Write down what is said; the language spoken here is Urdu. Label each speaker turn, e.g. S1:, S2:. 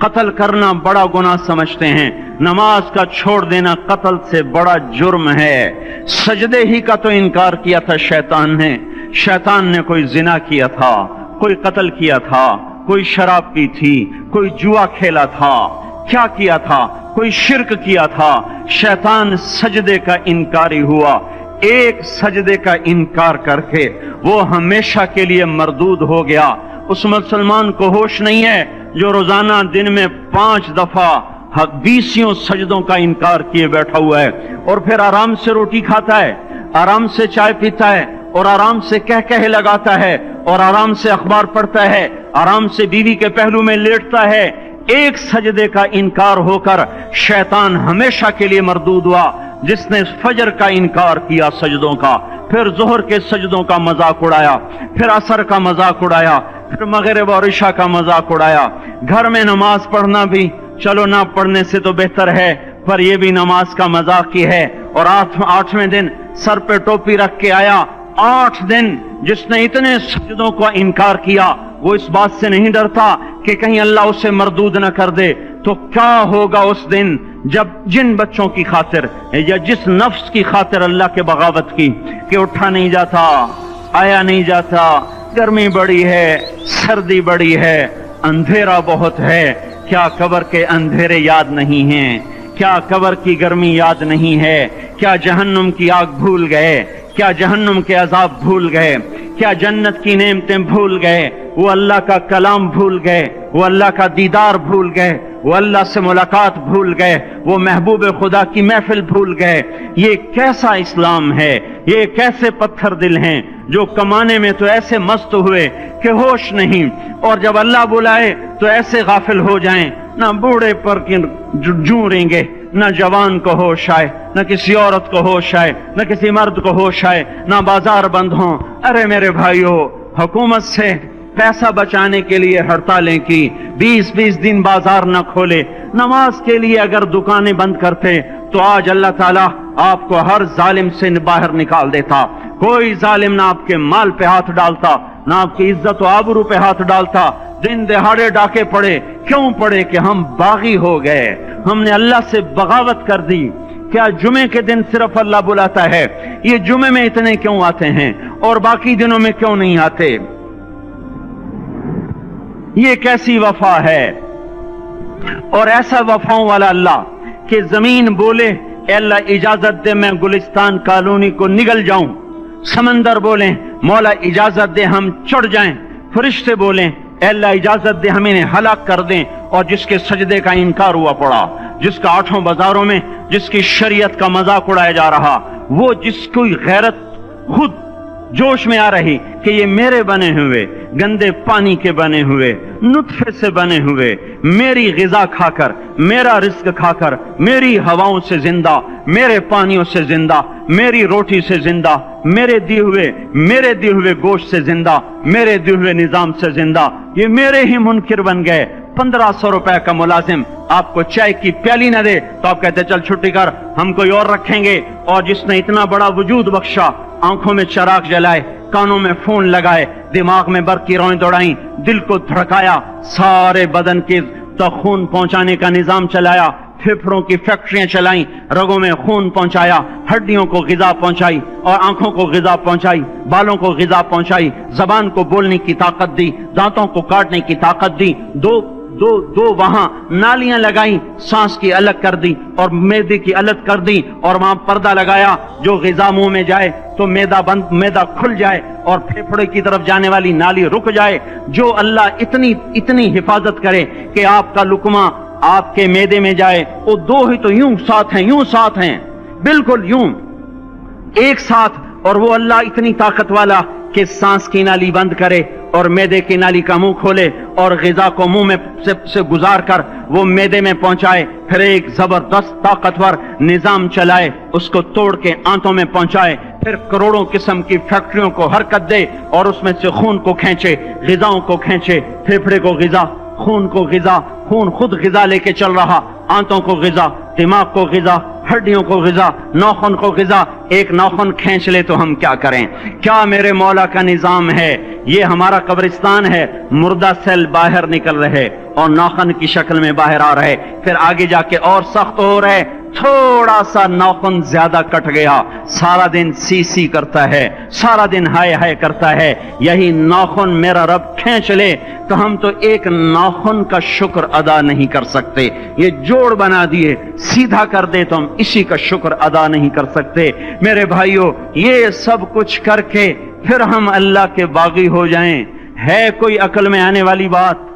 S1: قتل کرنا بڑا گناہ سمجھتے ہیں، نماز کا چھوڑ دینا قتل سے بڑا جرم ہے۔ سجدے ہی کا تو انکار کیا تھا شیطان نے کوئی زنا کیا تھا، کوئی قتل کیا تھا، کوئی شراب پی تھی، کوئی جوا کھیلا تھا، کیا کیا تھا؟ کوئی شرک کیا تھا۔ شیطان سجدے کا انکاری ہوا، ایک سجدے کا انکار کر کے وہ ہمیشہ کے لیے مردود ہو گیا۔ اس مسلمان کو ہوش نہیں ہے جو روزانہ دن میں 5 دفعہ 20 سجدوں کا انکار کیے بیٹھا ہوا ہے، اور پھر آرام سے روٹی کھاتا ہے، آرام سے چائے پیتا ہے، اور آرام سے کہہ لگاتا ہے، اور آرام سے اخبار پڑھتا ہے، آرام سے بیوی کے پہلو میں لیٹتا ہے۔ ایک سجدے کا انکار ہو کر شیطان ہمیشہ کے لیے مردود ہوا۔ جس نے فجر کا انکار کیا سجدوں کا، پھر ظہر کے سجدوں کا مذاق اڑایا، پھر عصر کا مذاق اڑایا، پھر مغرب اور عشاء کا مذاق اڑایا۔ گھر میں نماز پڑھنا بھی چلو نہ پڑھنے سے تو بہتر ہے، پر یہ بھی نماز کا مذاق ہی ہے۔ اور 8ویں دن سر پہ ٹوپی رکھ کے آیا۔ 8 دن جس نے اتنے سجدوں کا انکار کیا، وہ اس بات سے نہیں ڈرتا کہ کہیں اللہ اسے مردود نہ کر دے، تو کیا ہوگا اس دن جب جن بچوں کی خاطر یا جس نفس کی خاطر اللہ کے بغاوت کی کہ اٹھا نہیں جاتا، آیا نہیں جاتا، گرمی بڑی ہے، سردی بڑی ہے، اندھیرا بہت ہے، کیا قبر کے اندھیرے یاد نہیں ہیں؟ کیا قبر کی گرمی یاد نہیں ہے؟ کیا جہنم کی آگ بھول گئے؟ کیا جہنم کے عذاب بھول گئے؟ کیا جنت کی نعمتیں بھول گئے؟ وہ اللہ کا کلام بھول گئے، وہ اللہ کا دیدار بھول گئے، وہ اللہ سے ملاقات بھول گئے، وہ محبوب خدا کی محفل بھول گئے۔ یہ کیسا اسلام ہے؟ یہ کیسے پتھر دل ہیں جو کمانے میں تو ایسے مست ہوئے کہ ہوش نہیں، اور جب اللہ بلائے تو ایسے غافل ہو جائیں، نہ بوڑھے پر جوں رہیں گے، نہ جوان کو ہوش آئے، نہ کسی عورت کو ہوش آئے، نہ کسی مرد کو ہوش آئے، نہ بازار بند ہوں۔ ارے میرے بھائیو، حکومت سے پیسہ بچانے کے لیے ہڑتالیں کی، 20 دن بازار نہ کھولے، نماز کے لیے اگر دکانیں بند کرتے تو آج اللہ تعالیٰ آپ کو ہر ظالم سے باہر نکال دیتا۔ کوئی ظالم نہ آپ کے مال پہ ہاتھ ڈالتا، نہ آپ کی عزت و آبرو پہ ہاتھ ڈالتا۔ دن دہاڑے ڈاکے پڑے، کیوں پڑے؟ کہ ہم باغی ہو گئے، ہم نے اللہ سے بغاوت کر دی۔ کیا جمعے کے دن صرف اللہ بلاتا ہے؟ یہ جمعے میں اتنے کیوں آتے ہیں اور باقی دنوں میں کیوں نہیں آتے؟ یہ کیسی وفا ہے؟ اور ایسا وفاؤں والا اللہ کہ زمین بولے اے اللہ اجازت دے میں گلستان کالونی کو نگل جاؤں، سمندر بولیں مولا اجازت دے ہم چڑھ جائیں، فرشتے بولیں اے اللہ اجازت دے ہم انہیں ہلاک کر دیں۔ اور جس کے سجدے کا انکار ہوا پڑا، جس کا 8 بازاروں میں جس کی شریعت کا مذاق اڑایا جا رہا، وہ جس کوئی غیرت خود جوش میں آ رہی کہ یہ میرے بنے ہوئے گندے پانی کے بنے ہوئے نطفے سے بنے ہوئے، میری غذا کھا کر، میرا رزق کھا کر، میری ہواؤں سے زندہ، میرے پانیوں سے زندہ، میری روٹی سے زندہ، میرے دیے ہوئے گوشت سے زندہ، میرے دیے ہوئے نظام سے زندہ، یہ میرے ہی منکر بن گئے۔ 1500 روپے کا ملازم آپ کو چائے کی پیالی نہ دے تو آپ کہتے چل چھٹی کر، ہم کوئی اور رکھیں گے۔ اور جس نے اتنا بڑا وجود بخشا، آنکھوں میں چراغ جلائے، کانوں میں فون لگائے، دماغ میں برق کی روئیں دوڑائیں، دل کو دھڑکایا، سارے بدن کے تک خون پہنچانے کا نظام چلایا، پھیپھڑوں کی فیکٹریاں چلائیں، رگوں میں خون پہنچایا، ہڈیوں کو غذا پہنچائی اور آنکھوں کو غذا پہنچائی، بالوں کو غذا پہنچائی، زبان کو بولنے کی طاقت دی، دانتوں کو کاٹنے کی طاقت دی، دو وہاں نالیاں لگائیں، سانس کی الگ کر دی اور معدے کی الگ کر دی، اور وہاں پردہ لگایا، جو غذا منہ میں جائے تو معدہ کھل جائے اور پھیپھڑے کی طرف جانے والی نالی رک جائے۔ جو اللہ اتنی حفاظت کرے کہ آپ کا لقمہ آپ کے معدے میں جائے، وہ دو ہی تو یوں ساتھ ہیں بالکل یوں ایک ساتھ، اور وہ اللہ اتنی طاقت والا کہ سانس کی نالی بند کرے اور معدے کی نالی کا منہ کھولے اور غذا کو منہ میں سے گزار کر وہ معدے میں پہنچائے، پھر ایک زبردست طاقتور نظام چلائے، اس کو توڑ کے آنتوں میں پہنچائے، پھر کروڑوں قسم کی فیکٹریوں کو حرکت دے اور اس میں سے خون کو کھینچے، غذاؤں کو کھینچے، پھیپھڑے کو غذا، خون کو غذا، خون خود غذا لے کے چل رہا، آنتوں کو غذا، دماغ کو غذا، ہڈیوں کو غذا، ناخن کو غذا۔ ایک ناخن کھینچ لے تو ہم کیا کریں؟ کیا میرے مولا کا نظام ہے؟ یہ ہمارا قبرستان ہے، مردہ سیل باہر نکل رہے اور ناخن کی شکل میں باہر آ رہے، پھر آگے جا کے اور سخت ہو رہے، تھوڑا سا ناخن زیادہ کٹ گیا، سارا دن سی سی کرتا ہے، سارا دن ہائے ہائے کرتا ہے، یہی ناخن میرا رب کھینچ لے تو ہم تو ایک ناخن کا شکر ادا نہیں کر سکتے، یہ جوڑ بنا دیے سیدھا کر دے تو ہم اسی کا شکر ادا نہیں کر سکتے۔ میرے بھائیو، یہ سب کچھ کر کے پھر ہم اللہ کے باغی ہو جائیں، ہے کوئی عقل میں آنے والی بات؟